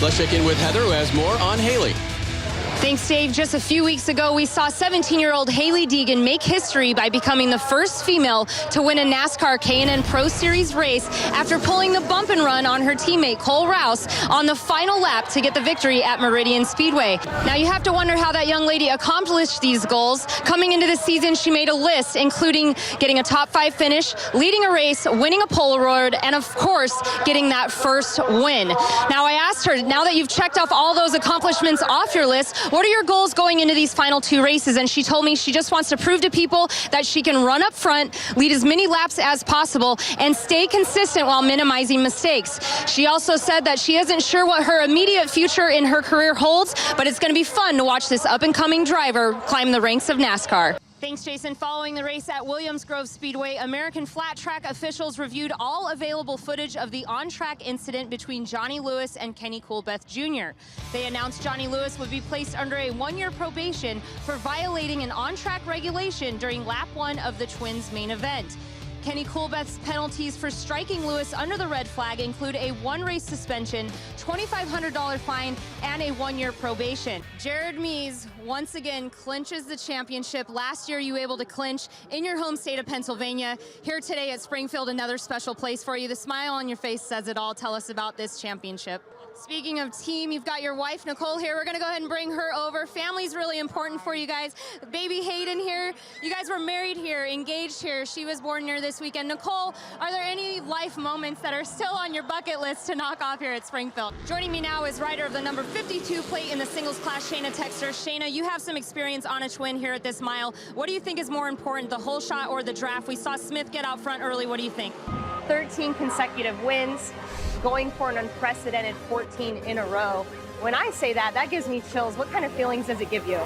Let's check in with Heather, who has more on Haley. Thanks, Dave. Just a few weeks ago, we saw 17-year-old Haley Deegan make history by becoming the first female to win a NASCAR K&N Pro Series race after pulling the bump and run on her teammate Cole Rouse on the final lap to get the victory at Meridian Speedway. Now, you have to wonder how that young lady accomplished these goals. Coming into the season, she made a list, including getting a top 5 finish, leading a race, winning a Polaroid, and of course, getting that first win. Now, I asked her, now that you've checked off all those accomplishments off your list, what are your goals going into these final 2 races? And she told me she just wants to prove to people that she can run up front, lead as many laps as possible, and stay consistent while minimizing mistakes. She also said that she isn't sure what her immediate future in her career holds, but it's going to be fun to watch this up-and-coming driver climb the ranks of NASCAR. Thanks, Jason. Following the race at Williams Grove Speedway, American Flat Track officials reviewed all available footage of the on-track incident between Johnny Lewis and Kenny Coolbeth Jr. They announced Johnny Lewis would be placed under a 1-year probation for violating an on-track regulation during lap 1 of the Twins' main event. Kenny Coolbeth's penalties for striking Lewis under the red flag include a 1-race suspension, $2,500 fine, and a 1-year probation. Jared Mees once again clinches the championship. Last year, you were able to clinch in your home state of Pennsylvania. Here today at Springfield, another special place for you. The smile on your face says it all. Tell us about this championship. Speaking of team, you've got your wife, Nicole, here. We're going to go ahead and bring her over. Family's really important for you guys. Baby Hayden here. You guys were married here, engaged here. She was born here this weekend. Nicole, are there any life moments that are still on your bucket list to knock off here at Springfield? Joining me now is rider of the number 52 plate in the singles class, Shayna Texter. Shayna, you have some experience on a twin here at this mile. What do you think is more important, the hole shot or the draft? We saw Smith get out front early. What do you think? 13 consecutive wins, going for an unprecedented 14 in a row. When I say that, that gives me chills. What kind of feelings does it give you?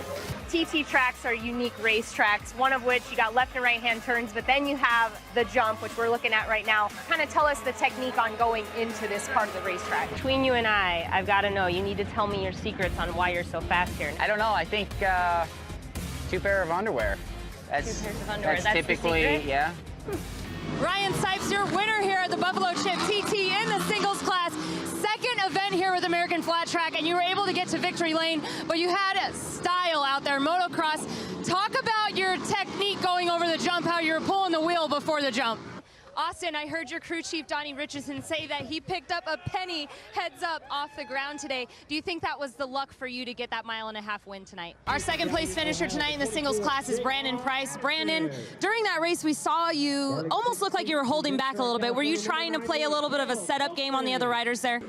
TT tracks are unique race tracks, one of which you got left and right hand turns, but then you have the jump, which we're looking at right now. Kind of tell us the technique on going into this part of the racetrack. Between you and I've got to know, you need to tell me your secrets on why you're so fast here. I don't know, I think 2 pair of underwear. 2 pairs of underwear, that's typically, the secret? yeah. Ryan Sipes, your winner here at the Buffalo Chip TT in the singles class. Second event here with American Flat Track, and you were able to get to victory lane, but you had style out there, motocross. Talk about your technique going over the jump, how you were pulling the wheel before the jump. Austin, I heard your crew chief, Donnie Richardson, say that he picked up a penny heads up off the ground today. Do you think that was the luck for you to get that 1.5 mile win tonight? Our second place finisher tonight in the singles class is Brandon Price. Brandon, during that race, we saw you almost look like you were holding back a little bit. Were you trying to play a little bit of a setup game on the other riders there?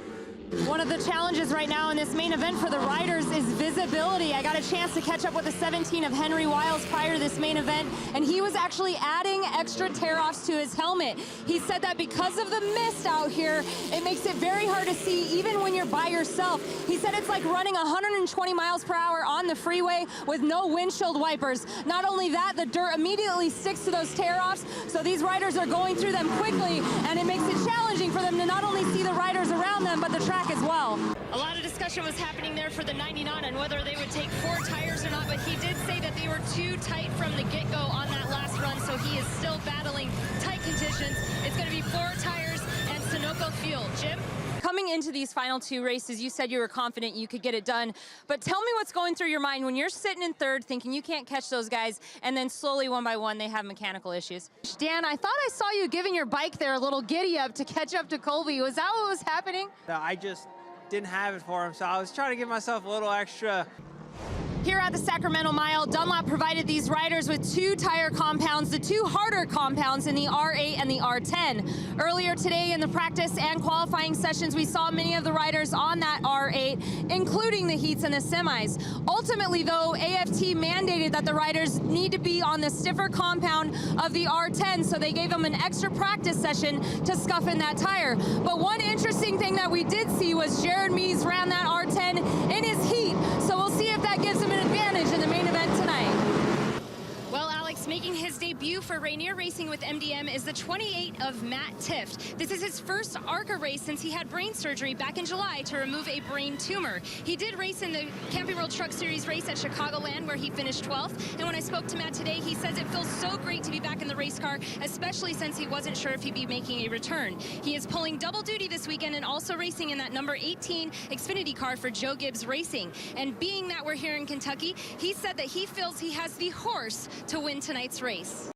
One of the challenges right now in this main event for the riders is visibility. I got a chance to catch up with the 17 of Henry Wiles prior to this main event, and he was actually adding extra tear-offs to his helmet. He said that because of the mist out here, it makes it very hard to see even when you're by yourself. He said it's like running 120 miles per hour on the freeway with no windshield wipers. Not only that, the dirt immediately sticks to those tear-offs, so these riders are going through them quickly, and it makes it challenging for them to not only see the riders around them, but the track as well. A lot of discussion was happening there for the 99 on whether they would take 4 tires or not, but he did say that they were too tight from the get-go on that last run, so he is still battling tight conditions. It's going to be 4 tires and Sunoco fuel. Jim? Coming into these final 2 races, you said you were confident you could get it done, but tell me what's going through your mind when you're sitting in third thinking you can't catch those guys, and then slowly, one by one, they have mechanical issues. Dan, I thought I saw you giving your bike there a little giddy up to catch up to Colby. Was that what was happening? No, I just didn't have it for him, so I was trying to give myself a little extra. Here at the Sacramento Mile, Dunlop provided these riders with 2 tire compounds, the 2 harder compounds in the R8 and the R10. Earlier today in the practice and qualifying sessions, we saw many of the riders on that R8, including the heats and the semis. Ultimately, though, AFT mandated that the riders need to be on the stiffer compound of the R10, so they gave them an extra practice session to scuff in that tire. But one interesting thing that we did see was Jared Mees ran that R10 in his heat, so we'll see if that gives him an advantage in the main event tonight. Well, Alex, making his debut debut for Rainier Racing with MDM is the 28 of Matt Tift. This is his first ARCA race since he had brain surgery back in July to remove a brain tumor. He did race in the Camping World Truck Series race at Chicagoland where he finished 12th. And when I spoke to Matt today, he says it feels so great to be back in the race car, especially since he wasn't sure if he'd be making a return. He is pulling double duty this weekend and also racing in that number 18 Xfinity car for Joe Gibbs Racing. And being that we're here in Kentucky, he said that he feels he has the horse to win tonight's race.